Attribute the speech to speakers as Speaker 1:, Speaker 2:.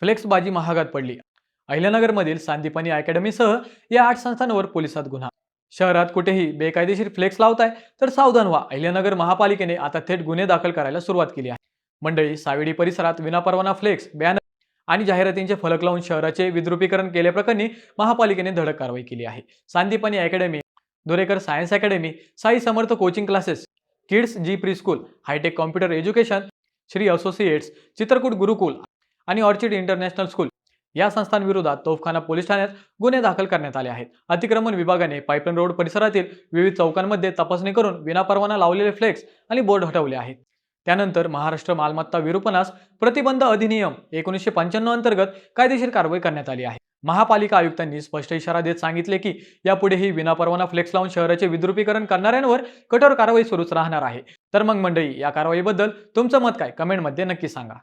Speaker 1: फ्लेक्सबाजी महागात पडली. अहिल्यानगरमधील सांदीपनी अकॅडमीसह या 8 संस्थांवर पोलिसात गुन्हा. शहरात कुठेही बेकायदेशीर फ्लेक्स लावताय तर सावधान व्हा. अहिल्यानगर महापालिकेने आता थेट गुन्हे दाखल करायला सुरुवात केली आहे. मंडळी, सावेडी परिसरात विनापरवाना फ्लेक्स, बॅनर आणि जाहिरातींचे फलक लावून शहराचे विद्रुपीकरण केल्याप्रकरणी महापालिकेने धडक कारवाई केली आहे. Sandipani academy, Dorekar science academy, Sai Samarth coaching classes, Kidzee pre school, hi tech computer education, Shri associates, Chitrakoot Gurukul आणि ऑर्चिड इंटरनॅशनल स्कूल या संस्थांविरोधात तोफखाना पोलीस ठाण्यात गुन्हे दाखल करण्यात आले आहेत. अतिक्रमण विभागाने पाईपलाईन रोड परिसरातील विविध चौकांमध्ये तपासणी करून विनापरवाना लावलेले फ्लेक्स आणि बोर्ड हटवले आहेत. त्यानंतर महाराष्ट्र मालमत्ता विरूपणास प्रतिबंध अधिनियम 1995 अंतर्गत कायदेशीर कारवाई करण्यात आली आहे. महापालिका आयुक्तांनी स्पष्ट इशारा देत सांगितले की यापुढेही विनापरवाना फ्लेक्स लावून शहराचे विद्रुपीकरण करणाऱ्यांवर कठोर कारवाई सुरूच राहणार आहे. तर मग मंडळी, या कारवाईबद्दल तुमचं मत काय? कमेंटमध्ये नक्की सांगा.